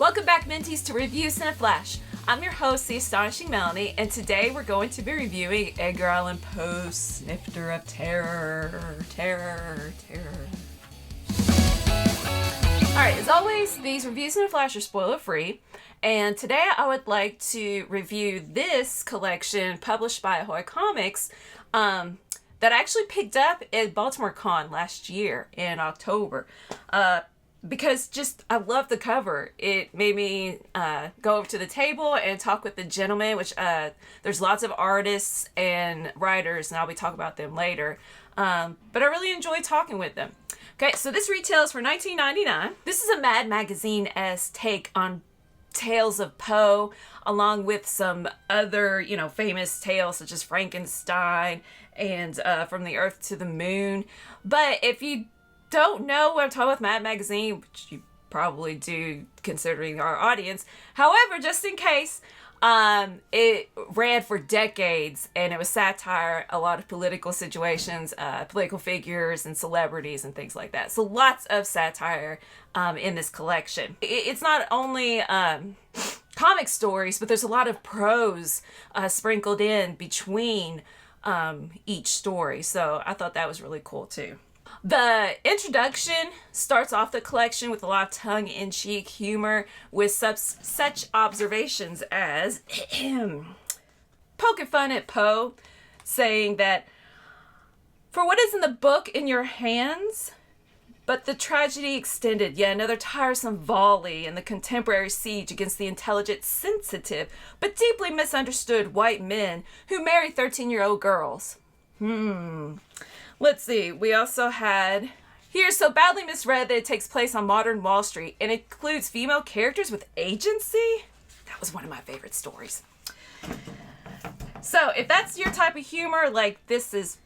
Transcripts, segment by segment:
Welcome back, Mentees, to Reviews in a Flash. I'm your host, the Astonishing Melanie, and today we're going to be reviewing Edgar Allan Poe's Snifter of Terror. Alright, as always, these Reviews in a Flash are spoiler-free, and today I would like to review this collection published by AHOY Comics that I actually picked up at Baltimore Con last year in October. Because I love the cover. It made me go over to the table and talk with the gentleman, which there's lots of artists and writers, and I'll be talking about them later. But I really enjoy talking with them. Okay, so this retails for $19.99. This is a Mad Magazine-esque take on tales of Poe, along with some other, famous tales such as Frankenstein and From the Earth to the Moon. But if you don't know what I'm talking about, Mad Magazine, which you probably do considering our audience. However, just in case, it ran for decades and it was satire, a lot of political situations, political figures and celebrities and things like that. So lots of satire in this collection. It's not only comic stories, but there's a lot of prose sprinkled in between each story. So I thought that was really cool too. The introduction starts off the collection with a lot of tongue-in-cheek humor with such observations as poking fun at Poe, saying that, "For what is in the book in your hands, but the tragedy extended, yet another tiresome volley in the contemporary siege against the intelligent, sensitive, but deeply misunderstood white men who marry 13-year-old girls." Let's see, we also had here, so badly misread that it takes place on modern Wall Street and includes female characters with agency. That was one of my favorite stories. So if that's your type of humor, this is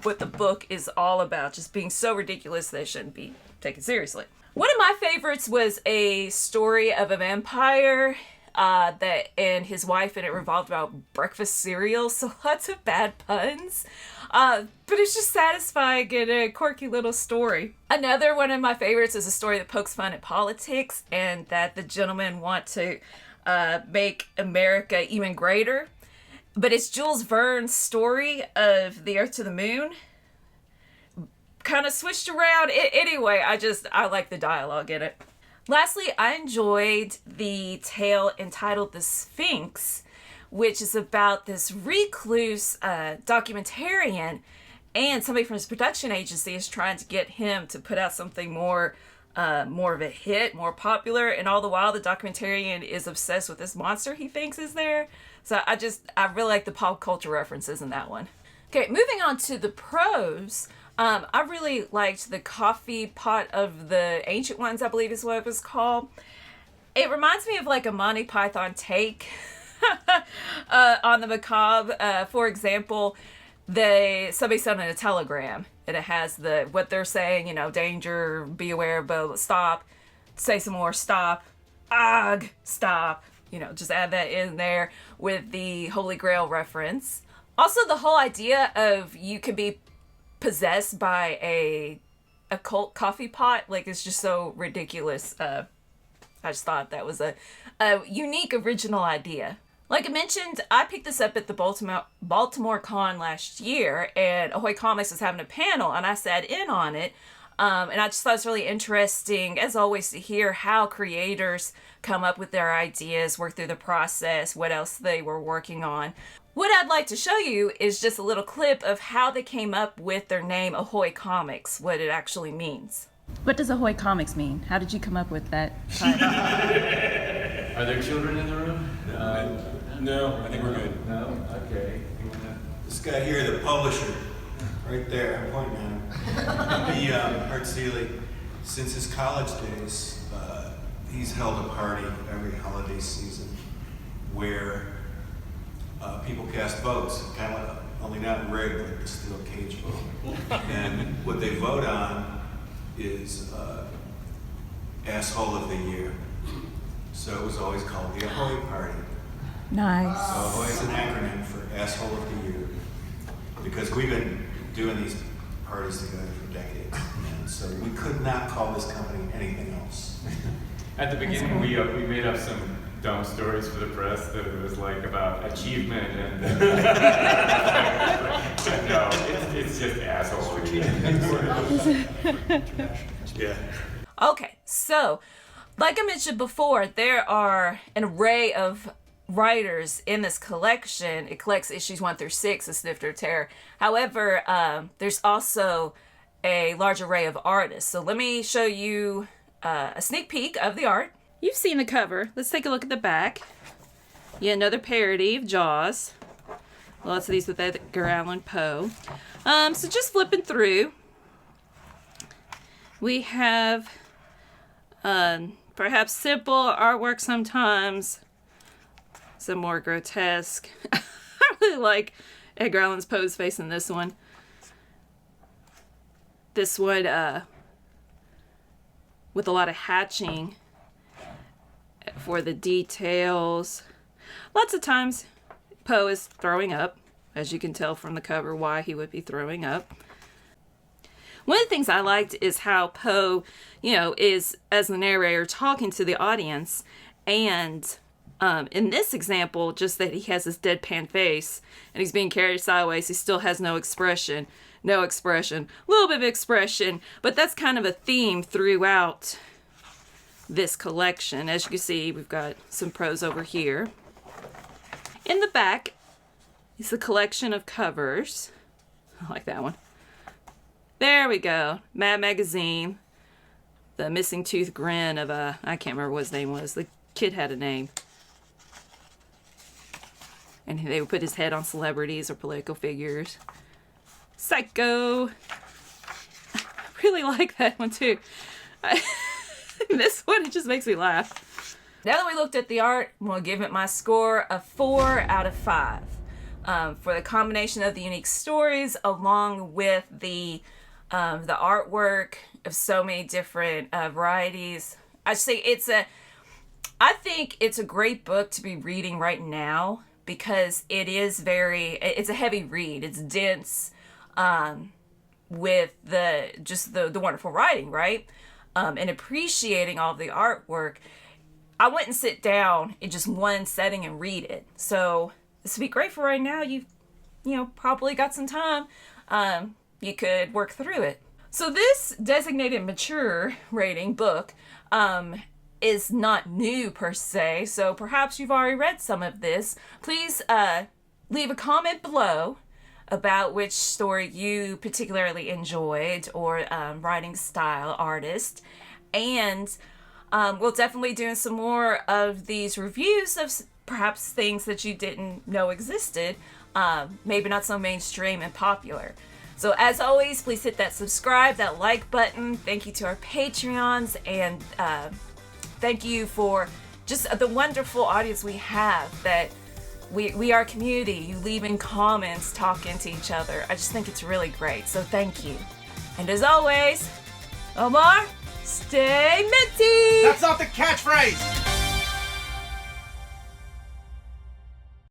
what the book is all about, just being so ridiculous that it shouldn't be taken seriously. One of my favorites was a story of a vampire that and his wife, and it revolved about breakfast cereal, so lots of bad puns. But it's just satisfying and a quirky little story. Another one of my favorites is a story that pokes fun at politics and that the gentlemen want to make America even greater. But it's Jules Verne's story of the Earth to the Moon. Kind of switched around. Anyway, I like the dialogue in it. Lastly, I enjoyed the tale entitled The Sphinx, which is about this recluse documentarian, and somebody from his production agency is trying to get him to put out something more of a hit, more popular, and all the while the documentarian is obsessed with this monster he thinks is there. So I really like the pop culture references in that one. Okay, moving on to the prose. I really liked the coffee pot of the ancient ones, I believe is what it was called. It reminds me of a Monty Python take on the macabre. For example, somebody sent in a telegram and it has what they're saying, danger, be aware, but stop, say some more, stop, stop, just add that in there with the Holy Grail reference. Also, the whole idea of you could be possessed by a cult coffee pot, it's just so ridiculous. I just thought that was a unique original idea. Like I mentioned, I picked this up at the Baltimore Con last year, and AHOY Comics was having a panel, and I sat in on it. And I just thought it was really interesting, as always, to hear how creators come up with their ideas, work through the process, what else they were working on. What I'd like to show you is just a little clip of how they came up with their name, AHOY Comics, what it actually means. What does AHOY Comics mean? How did you come up with that title? Are there children in the room? No, I think we're good. No? Okay. This guy here, the publisher, right there, I'm pointing at him. He, Art Seeley, since his college days, he's held a party every holiday season where people cast votes, kind of only not rigged, like the steel cage vote. And what they vote on is asshole of the year. So it was always called the AHOY Party. Nice. So AHOY is an acronym for asshole of the year, because we've been doing these parties together for decades. And so we could not call this company anything else. At the beginning, we made up some dumb stories for the press that it was like about achievement and. But no, it's just asshole. Yeah. Okay, so like I mentioned before, there are an array of writers in this collection. It collects issues 1 through 6 of Snifter of Terror. However, there's also a large array of artists. So let me show you a sneak peek of the art. You've seen the cover. Let's take a look at the back. Yeah, another parody of Jaws. Lots of these with Edgar Allan Poe. So just flipping through, we have perhaps simple artwork sometimes, some more grotesque. I really like Edgar Allan Poe's face in this one. This one with a lot of hatching for the details. Lots of times Poe is throwing up, as you can tell from the cover why he would be throwing up. One of the things I liked is how Poe, is, as the narrator, talking to the audience, and in this example, just that he has this deadpan face, and he's being carried sideways, he still has no expression, a little bit of expression, but that's kind of a theme throughout this collection. As you can see, we've got some prose over here. In the back is a collection of covers. I like that one. There we go. Mad Magazine. The missing tooth grin of I can't remember what his name was. The kid had a name. And they would put his head on celebrities or political figures. Psycho. I really like that one too. This one, it just makes me laugh. Now that we looked at the art, I'm going to give it my score of 4 out of 5. For the combination of the unique stories along with the artwork of so many different varieties. I think it's a great book to be reading right now because it's a heavy read. It's dense with the wonderful writing, right? And appreciating all of the artwork. I wouldn't sit down in just one setting and read it. So this would be great for right now. You probably got some time. You could work through it. So this designated mature rating book is not new per se. So perhaps you've already read some of this. Please leave a comment below about which story you particularly enjoyed or writing style, artist. And we'll definitely do some more of these reviews of perhaps things that you didn't know existed. Maybe not so mainstream and popular. So as always, please hit that subscribe, that like button. Thank you to our Patreons, and thank you for just the wonderful audience we have, that we are a community. You leaving comments, talking to each other. I just think it's really great, so thank you. And as always, Omar, stay minty! That's not the catchphrase!